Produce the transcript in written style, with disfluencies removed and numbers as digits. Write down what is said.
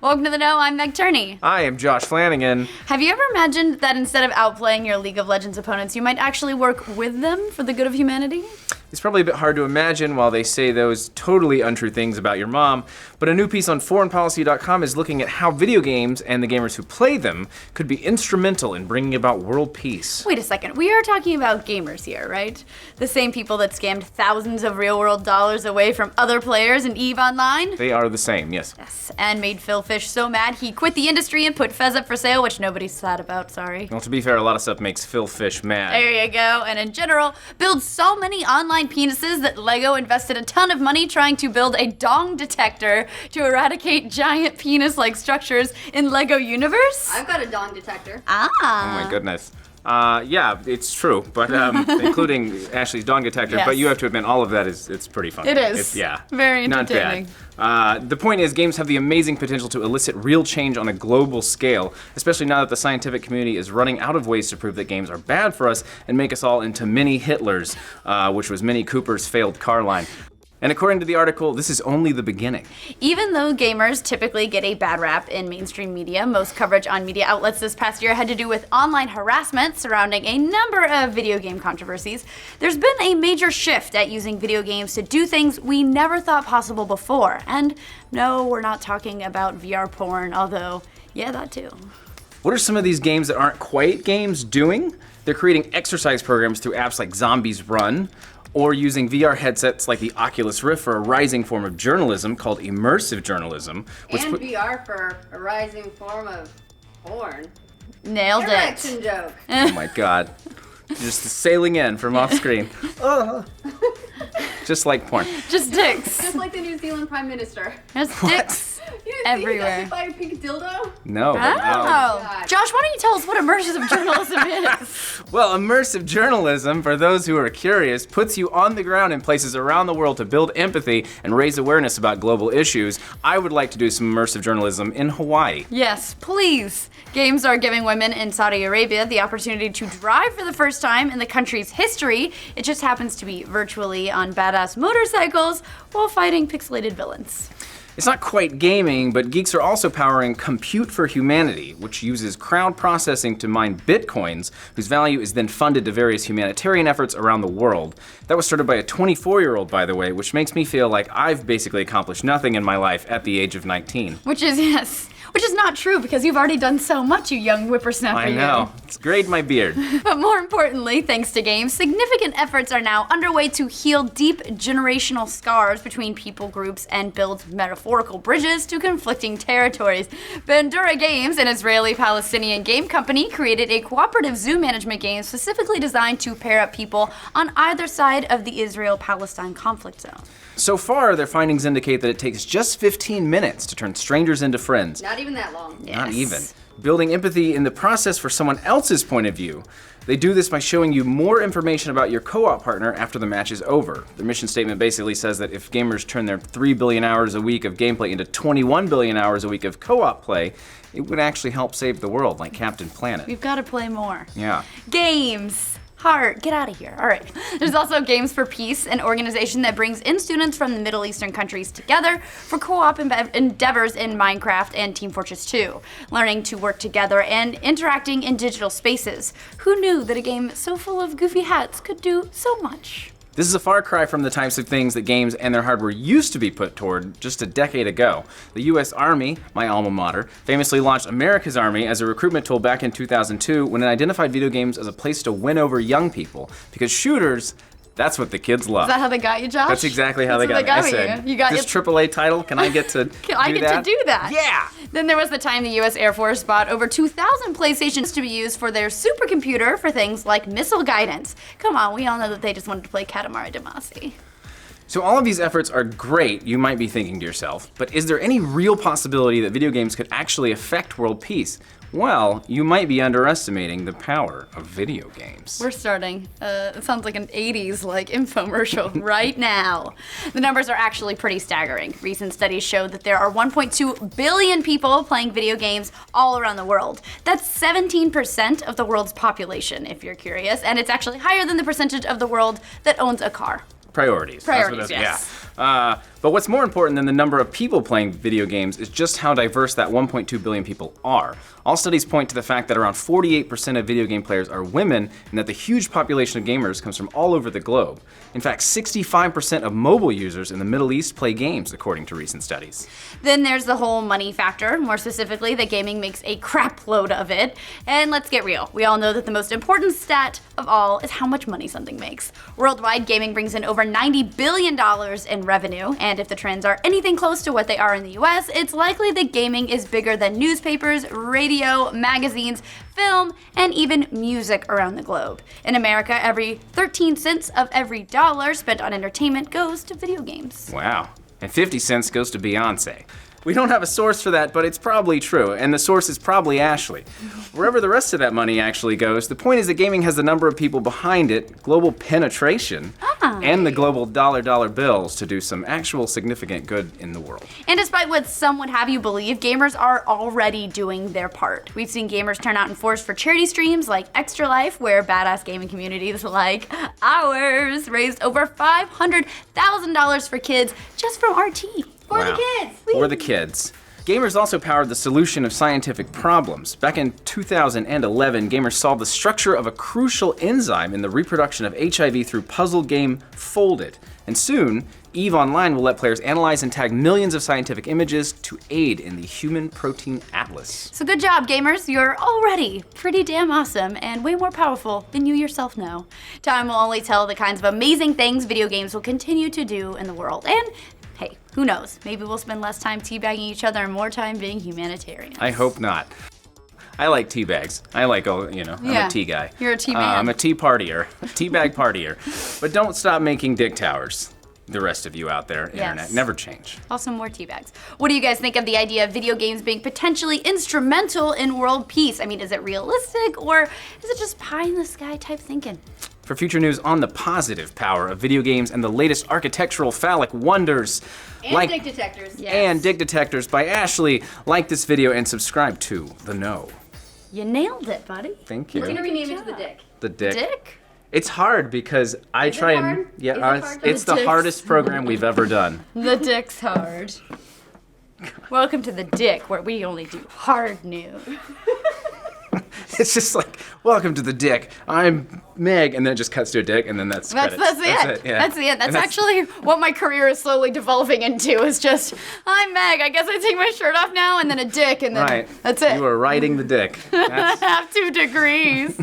Welcome to The Know, I'm Meg Turney. I am Josh Flanagan. Have you ever imagined that instead of outplaying your League of Legends opponents, you might actually work with them for the good of humanity? It's probably a bit hard to imagine while they say those totally untrue things about your mom, but a new piece on foreignpolicy.com is looking at how video games and the gamers who play them could be instrumental in bringing about world peace. Wait a second, we are talking about gamers here, right? The same people that scammed thousands of real-world dollars away from other players in EVE Online? They are the same, yes. Yes, and made Phil Fish so mad he quit the industry and put Fez up for sale, which nobody's sad about, sorry. Well, to be fair, a lot of stuff makes Phil Fish mad. There you go, and in general, build so many online penises that LEGO invested a ton of money trying to build a dong detector to eradicate giant penis-like structures in LEGO Universe? I've got a dong detector. Ah. Oh my goodness. Yeah, it's true, but including Ashley's dong detector, Yes. but you have to admit all of that it's pretty funny. It is. Yeah. Very Not entertaining. bad. The point is, games have the amazing potential to elicit real change on a global scale, especially now that the scientific community is running out of ways to prove that games are bad for us and make us all into mini Hitlers, which was Mini Cooper's failed car line. And according to the article, this is only the beginning. Even though gamers typically get a bad rap in mainstream media, most coverage on media outlets this past year had to do with online harassment surrounding a number of video game controversies. There's been a major shift at using video games to do things we never thought possible before. And no, we're not talking about VR porn, although, yeah, that too. What are some of these games that aren't quite games doing? They're creating exercise programs through apps like Zombies Run, or using VR headsets like the Oculus Rift for a rising form of journalism called immersive journalism. And VR for a rising form of porn. Nailed Direction it. joke. Oh my god. Just sailing in from off screen. Just like porn. Just dicks. Just like the New Zealand Prime Minister. There's dicks. You didn't Everywhere. see he got hit by a pink dildo? No. Oh. God. Josh, why don't you tell us what immersive journalism is? Well, immersive journalism, for those who are curious, puts you on the ground in places around the world to build empathy and raise awareness about global issues. I would like to do some immersive journalism in Hawaii. Yes, please. Games are giving women in Saudi Arabia the opportunity to drive for the first time in the country's history. It just happens to be virtually on badass motorcycles while fighting pixelated villains. It's not quite gaming, but geeks are also powering Compute for Humanity, which uses crowd processing to mine bitcoins, whose value is then funded to various humanitarian efforts around the world. That was started by a 24-year-old, by the way, which makes me feel like I've basically accomplished nothing in my life at the age of 19. Which is not true because you've already done so much, you young whippersnapper. I know. It's grayed my beard. But more importantly, thanks to games, significant efforts are now underway to heal deep generational scars between people groups and build metaphorical bridges to conflicting territories. Bandura Games, an Israeli-Palestinian game company, created a cooperative zoo management game specifically designed to pair up people on either side of the Israel-Palestine conflict zone. So far, their findings indicate that it takes just 15 minutes to turn strangers into friends. Not even that long. Yes. Not even. Building empathy in the process for someone else's point of view. They do this by showing you more information about your co-op partner after the match is over. Their mission statement basically says that if gamers turn their 3 billion hours a week of gameplay into 21 billion hours a week of co-op play, it would actually help save the world, like Captain Planet. We've got to play more. Yeah. Games. Heart, get out of here. All right. There's also Games for Peace, an organization that brings in students from the Middle Eastern countries together for co-op endeavors in Minecraft and Team Fortress 2, learning to work together and interacting in digital spaces. Who knew that a game so full of goofy hats could do so much? This is a far cry from the types of things that games and their hardware used to be put toward just a decade ago. The US Army, my alma mater, famously launched America's Army as a recruitment tool back in 2002 when it identified video games as a place to win over young people. Because shooters, that's what the kids love. Is that how they got you, Josh? That's exactly how That's they what got me. they I got said, you. You got this AAA title, can I get to Can I get to do that? Yeah! Then there was the time the US Air Force bought over 2,000 PlayStations to be used for their supercomputer for things like missile guidance. Come on, we all know that they just wanted to play Katamari Damacy. So all of these efforts are great, you might be thinking to yourself, but is there any real possibility that video games could actually affect world peace? Well, you might be underestimating the power of video games. We're starting. It sounds like an 80s infomercial right now. The numbers are actually pretty staggering. Recent studies show that there are 1.2 billion people playing video games all around the world. That's 17% of the world's population, if you're curious, and it's actually higher than the percentage of the world that owns a car. Priorities. Priorities, That's what yes. Yeah. But what's more important than the number of people playing video games is just how diverse that 1.2 billion people are. All studies point to the fact that around 48% of video game players are women, and that the huge population of gamers comes from all over the globe. In fact, 65% of mobile users in the Middle East play games, according to recent studies. Then there's the whole money factor, more specifically that gaming makes a crap load of it. And let's get real, we all know that the most important stat of all is how much money something makes. Worldwide, gaming brings in over $90 billion in revenue, and if the trends are anything close to what they are in the US, it's likely that gaming is bigger than newspapers, radio, magazines, film, and even music around the globe. In America, every 13 cents of every dollar spent on entertainment goes to video games. Wow. And 50 cents goes to Beyonce. We don't have a source for that, but it's probably true, and the source is probably Ashley. Wherever the rest of that money actually goes, the point is that gaming has the number of people behind it, global penetration, and the global dollar bills to do some actual significant good in the world. And despite what some would have you believe, gamers are already doing their part. We've seen gamers turn out in force for charity streams like Extra Life, where badass gaming communities like ours raised over $500,000 for kids just from RT. For Wow. the kids. For the kids. Gamers also powered the solution of scientific problems. Back in 2011, gamers solved the structure of a crucial enzyme in the reproduction of HIV through puzzle game Folded. And soon, EVE Online will let players analyze and tag millions of scientific images to aid in the Human Protein Atlas. So good job, gamers. You're already pretty damn awesome and way more powerful than you yourself know. Time will only tell the kinds of amazing things video games will continue to do in the world. And hey, who knows? Maybe we'll spend less time teabagging each other and more time being humanitarians. I hope not. I like tea bags. I like, I'm a tea guy. You're a tea man. I'm a tea partier, a tea bag partier. But don't stop making dick towers. The rest of you out there, internet, never change. Also more tea bags. What do you guys think of the idea of video games being potentially instrumental in world peace? I mean, is it realistic or is it just pie in the sky type thinking? For future news on the positive power of video games and the latest architectural phallic wonders, And dick detectors. Yes. and Dig Detectors by Ashley, like this video and subscribe to The Know. You nailed it, buddy. Thank We're you. gonna rename it to the dick. The Dick. Dick? It's hard because I Is it try and hard? yeah, Is it hard? it's The the Dicks. hardest program we've ever done. The dick's hard. Welcome to the Dick, where we only do hard news. It's just like, welcome to The Dick. I'm Meg, and then it just cuts to a dick, and then that's That's credits. the end. It, yeah. That's the end. That's And actually what my career is slowly devolving into. Is just, I'm Meg. I guess I take my shirt off now, and then a dick, and then right. that's it. You are riding the dick. That's, I have 2 degrees.